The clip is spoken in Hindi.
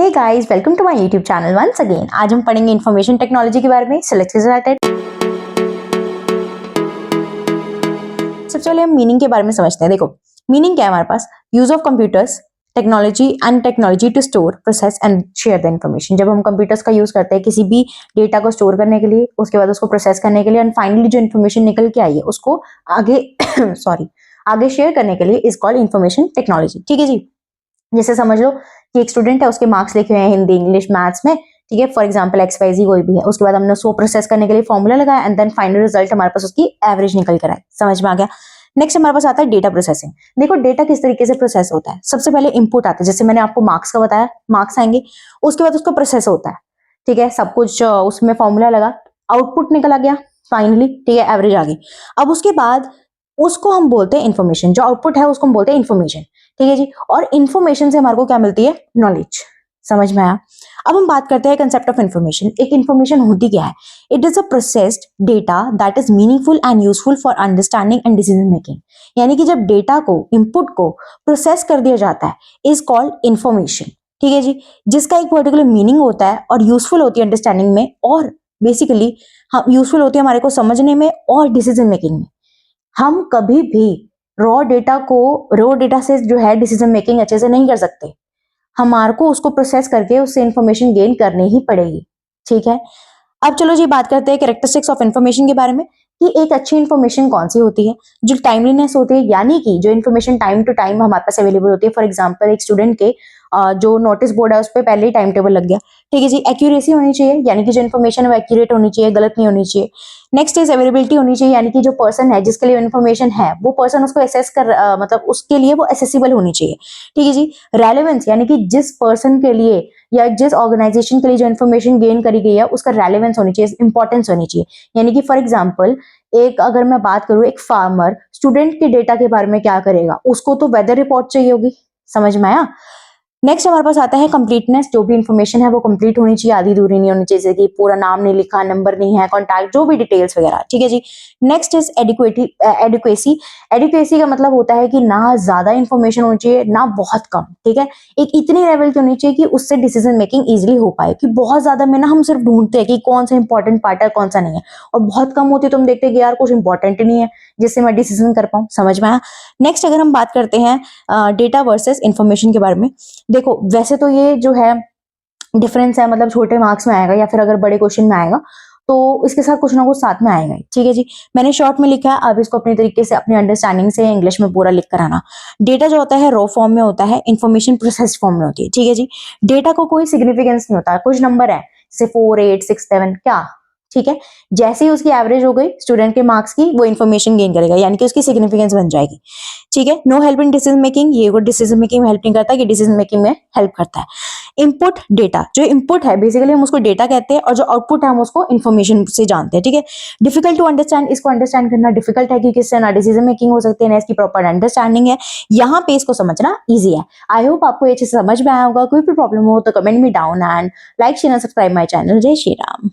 Hey guys, welcome to my YouTube channel once again. आज हम पढ़ेंगे इन्फॉर्मेशन टेक्नोलॉजी के बारे में। So let's get started. सबसे पहले हम मीनिंग के बारे में समझते हैं। देखो, मीनिंग क्या है हमारे पास? Use of computers, technology to store, process and share the information. जब हम कंप्यूटर्स का यूज करते हैं किसी भी डेटा को स्टोर करने के लिए, उसके बाद उसको प्रोसेस करने के लिए, एंड फाइनली जो इन्फॉर्मेशन निकल के आई है उसको आगे आगे शेयर करने के लिए इज कॉल्ड इन्फॉर्मेशन टेक्नोलॉजी। ठीक है जी। जैसे समझ लो कि एक स्टूडेंट है, उसके मार्क्स लिखे हुए हैं हिंदी, इंग्लिश, मैथ्स में। ठीक है, फॉर एग्जांपल XYZ कोई भी है, उसके बाद हमने उसको प्रोसेस करने के लिए फॉर्मूला लगाया एंड देन फाइनल रिजल्ट हमारे पास उसकी एवरेज निकल कर आए। समझ में आ गया? नेक्स्ट हमारे पास आता है डेटा प्रोसेसिंग। देखो, डेटा किस तरीके से प्रोसेस होता है। सबसे पहले इनपुट आता है, जैसे मैंने आपको मार्क्स का बताया, मार्क्स आएंगे, उसके बाद उसका प्रोसेस होता है। ठीक है, सब कुछ उसमें फॉर्मूला लगा, आउटपुट निकल आ गया फाइनली। ठीक है, एवरेज आ गई। अब उसके बाद उसको हम बोलते हैं इन्फॉर्मेशन। जो आउटपुट है उसको हम बोलते हैं इन्फॉर्मेशन। ठीक है जी। और इन्फॉर्मेशन से हमारे को क्या मिलती है? नॉलेज। समझ में आया? अब हम बात करते हैं कंसेप्ट ऑफ इन्फॉर्मेशन। एक इन्फॉर्मेशन होती क्या है? It is a processed data that is meaningful and useful for understanding and decision making. यानी कि जब डेटा को, इनपुट को प्रोसेस कर दिया जाता है, इज कॉल्ड इन्फॉर्मेशन। ठीक है जी। जिसका एक पर्टिकुलर मीनिंग होता है और यूजफुल होती है अंडरस्टैंडिंग में, और बेसिकली यूजफुल होती है हमारे को समझने में और डिसीजन मेकिंग में। हम कभी भी रॉ डेटा से जो है डिसीजन मेकिंग अच्छे से नहीं कर सकते। हमारे को उसको प्रोसेस करके उससे इंफॉर्मेशन गेन करनी ही पड़ेगी। ठीक है। अब चलो जी, बात करते हैं कैरेक्टरिस्टिक्स ऑफ इन्फॉर्मेशन के बारे में कि एक अच्छी इन्फॉर्मेशन कौन सी होती है। जो टाइमलीनेस होती है, यानी कि जो इन्फॉर्मेशन टाइम टू टाइम हमारे पास अवेलेबल होती है। फॉर एग्जांपल, एक स्टूडेंट के जो नोटिस बोर्ड है उस पर पहले ही टाइम टेबल लग गया। ठीक है जी। एक्यूरेसी होनी चाहिए, यानी कि जो इन्फॉर्मेशन है वो एक्यूरेट होनी चाहिए, गलत नहीं होनी चाहिए। नेक्स्ट इज अवेलेबिलिटी होनी चाहिए, यानी कि जो पर्सन है जिसके लिए इन्फॉर्मेशन है वो पर्सन उसको एसेस कर मतलब उसके लिए वो एसेसिबल होनी चाहिए। ठीक है जी। रेलेवेंस, यानी कि जिस पर्सन के लिए या जिस ऑर्गेनाइजेशन के लिए जो इन्फॉर्मेशन गेन करी गई है उसका रेलेवेंस होनी चाहिए, इंपॉर्टेंस होनी चाहिए। यानी कि फॉर एग्जांपल, एक अगर मैं बात करूं, एक फार्मर स्टूडेंट के डेटा के बारे में क्या करेगा? उसको तो वेदर रिपोर्ट चाहिए होगी। समझ में आया? नेक्स्ट हमारे पास आता है कंप्लीटनेस। जो भी इंफॉर्मेशन है वो कंप्लीट होनी चाहिए, आधी दूरी नहीं होनी चाहिए, जैसे कि पूरा नाम नहीं लिखा, नंबर नहीं है, कॉन्टैक्ट, जो भी डिटेल्स वगैरह। ठीक है जी। Next is adequacy. एडिक्वेसी का मतलब होता है कि ना ज्यादा इंफॉर्मेशन होनी चाहिए, ना बहुत कम। ठीक है, एक इतनी लेवल की होनी चाहिए कि उससे डिसीजन मेकिंग इजिली हो पाए। कि बहुत ज्यादा में ना हम सिर्फ ढूंढते हैं कि कौन सा इंपॉर्टेंट पार्ट है, कौन सा नहीं है, और बहुत कम होती है तो हम देखते हैं कि यार कुछ इंपॉर्टेंट ही नहीं है जिससे मैं डिसीजन कर पाऊं। समझ में आया? नेक्स्ट अगर हम बात करते हैं डेटा वर्सेस इंफॉर्मेशन के बारे में। देखो, वैसे तो ये जो है डिफरेंस है, मतलब छोटे मार्क्स में आएगा या फिर अगर बड़े क्वेश्चन में आएगा तो इसके साथ कुछ ना कुछ साथ में आएगा। ठीक है जी। मैंने शॉर्ट में लिखा है, आप इसको अपने तरीके से अपनी अंडरस्टैंडिंग से इंग्लिश में पूरा लिख कर आना। डेटा जो होता है रॉ फॉर्म में होता है, इंफॉर्मेशन प्रोसेस फॉर्म में होती है। ठीक है जी। डेटा को कोई सिग्निफिकेंस नहीं होता, कुछ नंबर है जैसे 4, 8, 6, 7 क्या। ठीक है, जैसे ही उसकी एवरेज हो गई स्टूडेंट के मार्क्स की, वो इन्फॉर्मेशन गेन करेगा, यानी कि उसकी सिग्निफिकेंस बन जाएगी। ठीक है। No help in decision making, ये डिसीजन मेकिंग में हेल्प नहीं करता, कि डिसीजन मेकिंग में हेल्प करता है। इनपुट डेटा, जो इनपुट है बेसिकली हम उसको डेटा कहते हैं, और जो आउटपुट है हम उसको इन्फॉर्मेशन से जानते हैं। ठीक है। डिफिकल्ट टू अंडरस्टैंड, इसको अंडरस्टैंड करना डिफिकल्ट है क्योंकि इससे ना डिसीजन मेकिंग हो सकती है ना इसकी प्रॉपर अंडरस्टैंडिंग है। यहाँ पे इसको समझना ईजी है। आई होप आपको ये चीज समझ में आया होगा। कोई भी प्रॉब्लम हो तो comment me down and like share and subscribe my channel. जय श्री राम।